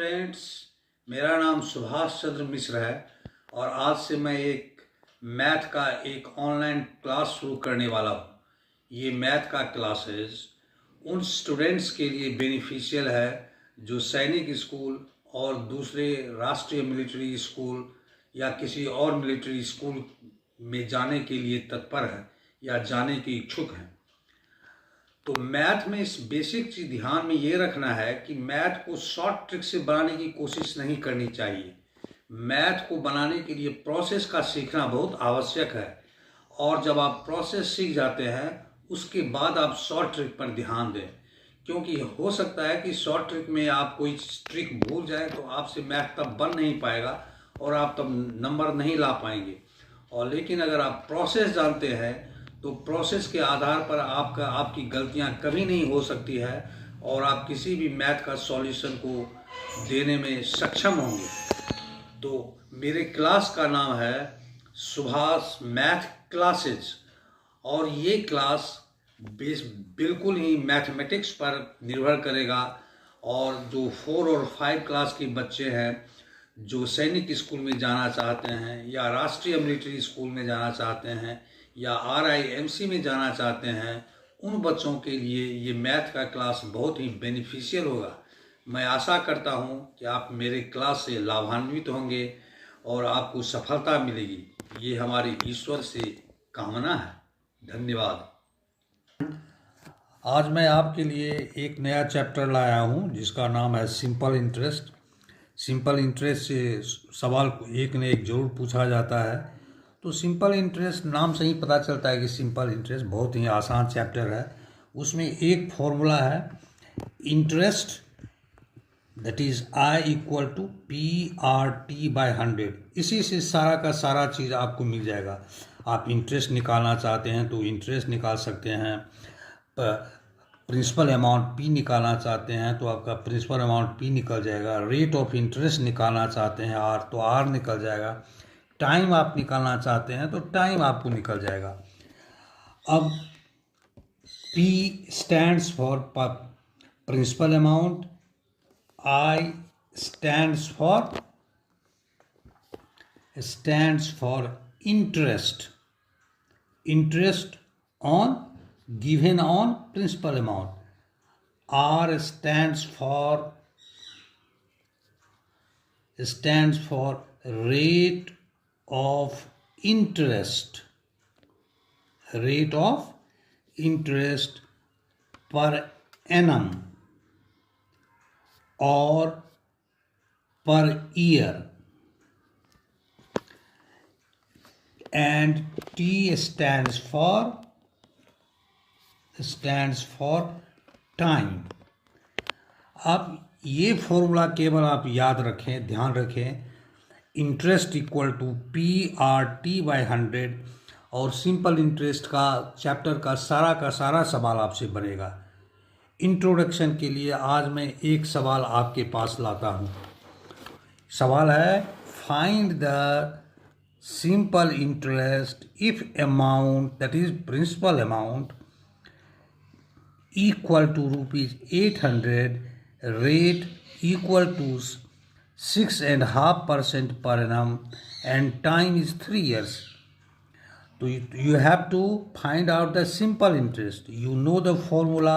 Friends, मेरा नाम सुभाष चंद्र मिश्र है और आज से मैं एक मैथ का एक ऑनलाइन क्लास शुरू करने वाला हूँ। ये मैथ का क्लासेस उन स्टूडेंट्स के लिए बेनिफिशियल है जो सैनिक स्कूल और दूसरे राष्ट्रीय मिलिट्री स्कूल या किसी और मिलिट्री स्कूल में जाने के लिए तत्पर है या जाने के इच्छुक हैं। तो मैथ में इस बेसिक चीज़ ध्यान में ये रखना है कि मैथ को शॉर्ट ट्रिक से बनाने की कोशिश नहीं करनी चाहिए। मैथ को बनाने के लिए प्रोसेस का सीखना बहुत आवश्यक है और जब आप प्रोसेस सीख जाते हैं उसके बाद आप शॉर्ट ट्रिक पर ध्यान दें, क्योंकि हो सकता है कि शॉर्ट ट्रिक में आप कोई ट्रिक भूल जाए तो आपसे मैथ तब बन नहीं पाएगा और आप तब नंबर नहीं ला पाएंगे। और लेकिन अगर आप प्रोसेस जानते हैं तो प्रोसेस के आधार पर आपकी गलतियां कभी नहीं हो सकती है और आप किसी भी मैथ का सॉल्यूशन को देने में सक्षम होंगे। तो मेरे क्लास का नाम है सुभाष मैथ क्लासेस और ये क्लास बिल्कुल ही मैथमेटिक्स पर निर्भर करेगा। और जो 4 और 5 क्लास के बच्चे हैं जो सैनिक स्कूल में जाना चाहते हैं या राष्ट्रीय मिलिट्री स्कूल में जाना चाहते हैं या RIMC में जाना चाहते हैं, उन बच्चों के लिए ये मैथ का क्लास बहुत ही बेनिफिशियल होगा। मैं आशा करता हूँ कि आप मेरे क्लास से लाभान्वित होंगे और आपको सफलता मिलेगी। ये हमारी ईश्वर से कामना है। धन्यवाद। आज मैं आपके लिए एक नया चैप्टर लाया हूँ जिसका नाम है सिंपल इंटरेस्ट। सिंपल इंटरेस्ट से सवाल एक न एक जरूर पूछा जाता है। तो सिंपल इंटरेस्ट नाम से ही पता चलता है कि सिंपल इंटरेस्ट बहुत ही आसान चैप्टर है। उसमें एक फॉर्मूला है interest, that is I equal to PRT/100। इसी से सारा का सारा चीज़ आपको मिल जाएगा। आप इंटरेस्ट निकालना चाहते हैं तो इंटरेस्ट निकाल सकते हैं, प्रिंसिपल अमाउंट P निकालना चाहते हैं तो आपका प्रिंसिपल अमाउंट P निकल जाएगा, रेट ऑफ इंटरेस्ट निकालना चाहते हैं R तो R निकल जाएगा, टाइम आप निकालना चाहते हैं तो टाइम आपको निकल जाएगा। अब P stands for principal amount, I stands for interest on given on principal amount. R stands for rate of interest per annum or per year, and T stands for time. अब ये formula केवल आप याद रखें, ध्यान रखें, interest equal to PRT/100 और simple interest का चैप्टर का सारा सवाल आपसे बनेगा। इंट्रोडक्शन के लिए आज मैं एक सवाल आपके पास लाता हूँ। सवाल है find the simple interest if amount, that is principal amount, equal to ₹800, rate equal to 6.5% per annum and time is 3 years. So you have to find out the simple interest. You know the formula,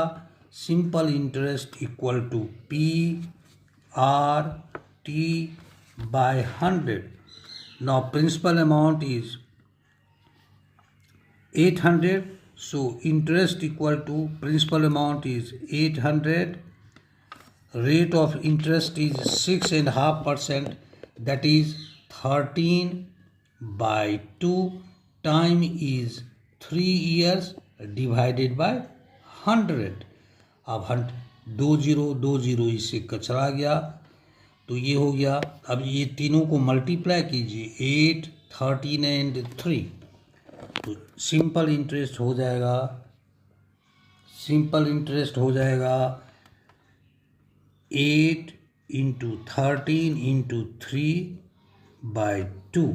simple interest equal to PRT/100. Now principal amount is 800, so interest equal to principal amount is 800, rate of interest is 6.5%, that is 13/2, time is 3 years divided by 100। अब 20 इससे चला गया तो ये हो गया। अब ये तीनों को मल्टीप्लाई कीजिए, 8, 13 एंड 3, तो सिंपल इंटरेस्ट हो जाएगा 8 into 13 into 3/2,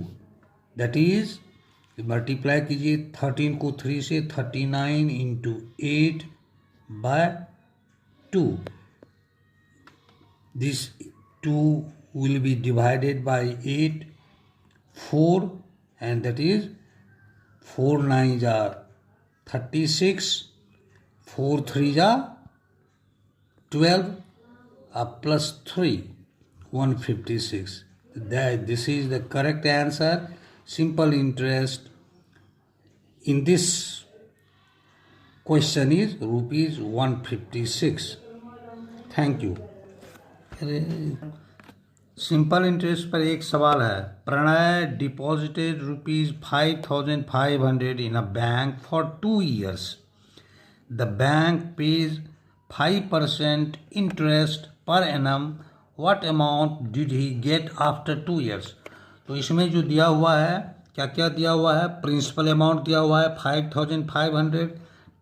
that is multiply कीजिए 13 को 3 से, 39 into 8/2। This 2 will be divided by 8, 4, and that is 4 9s are 36, 4 3s are 12, plus 3, 156. This is the correct answer. Simple interest in this question is rupees 156. Thank you. Simple interest पर एक सवाल है। Pranay deposited ₹5,500 in a bank for 2 years. The bank pays 5% interest per annum. What amount did he get after 2 years? तो इसमें जो दिया हुआ है, क्या क्या दिया हुआ है? प्रिंसिपल अमाउंट दिया हुआ है 5,500,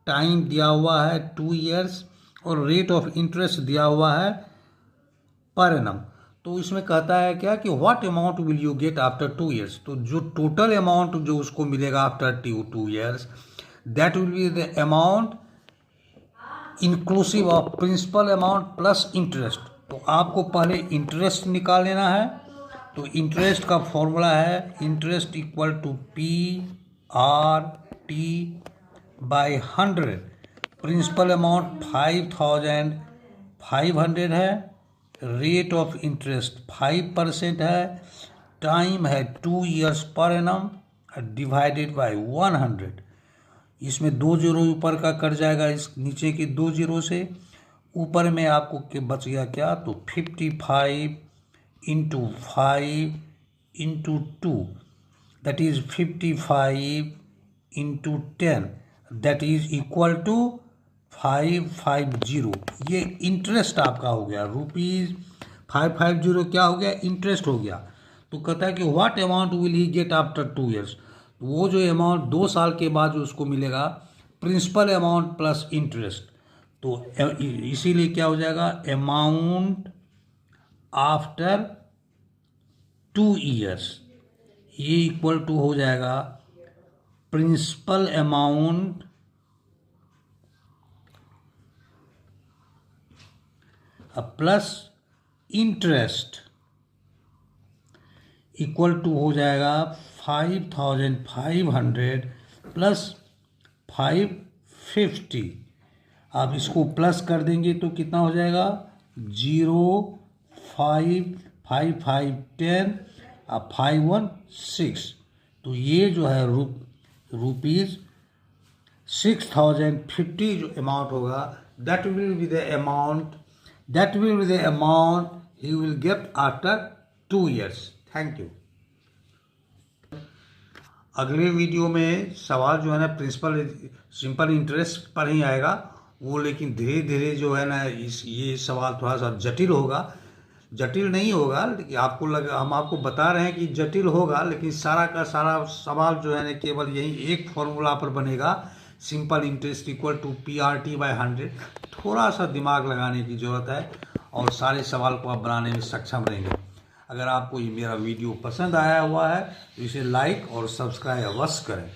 टाइम दिया हुआ है 2 years और रेट ऑफ इंटरेस्ट दिया हुआ है पर एनम। तो इसमें कहता है क्या कि what amount will you get after 2 years? तो जो टोटल अमाउंट जो उसको मिलेगा after 2 years, that will be the amount inclusive of principal amount plus interest. तो आपको पहले इंटरेस्ट निकाल लेना है। तो इंटरेस्ट का फॉर्मूला है interest equal to PRT/100। Principal amount 5,500 है, रेट ऑफ इंटरेस्ट 5% है, टाइम है 2 years per annum divided by 100। इसमें 2 जीरो ऊपर का कट जाएगा, इस नीचे के 2 जीरो से। ऊपर में आपको के बच गया क्या? तो 55 × 5 × 2 that is 55 × 10 that is equal to 550। ये इंटरेस्ट आपका हो गया ₹550 क्या हो गया? इंटरेस्ट हो गया। तो कहता है कि what amount will he gate after 2 years? तो वो जो अमाउंट 2 साल के बाद जो उसको मिलेगा प्रिंसिपल अमाउंट प्लस इंटरेस्ट। तो इसीलिए क्या हो जाएगा? अमाउंट आफ्टर 2 years ये इक्वल टू हो जाएगा principal amount plus interest equal to हो जाएगा 5,500 प्लस 550। आप इसको प्लस कर देंगे तो कितना हो जाएगा? 0 5 5 5 10 और 5 1 6। तो ये जो है रुपीज़ 6,050 जो अमाउंट होगा that will be the amount he will get after 2 years। Thank you. अगले वीडियो में सवाल जो है ना सिंपल इंटरेस्ट पर ही आएगा वो, लेकिन धीरे धीरे जो है ना ये सवाल थोड़ा सा जटिल होगा। जटिल नहीं होगा लेकिन हम आपको बता रहे हैं कि जटिल होगा, लेकिन सारा का सारा सवाल जो है ना केवल यही एक फॉर्मूला पर बनेगा, simple interest equal to PRT/100। थोड़ा सा दिमाग लगाने की ज़रूरत है और सारे सवाल को आप बनाने में सक्षम रहेंगे। अगर आपको ये मेरा वीडियो पसंद आया हुआ है तो इसे लाइक और सब्सक्राइब अवश्य करें।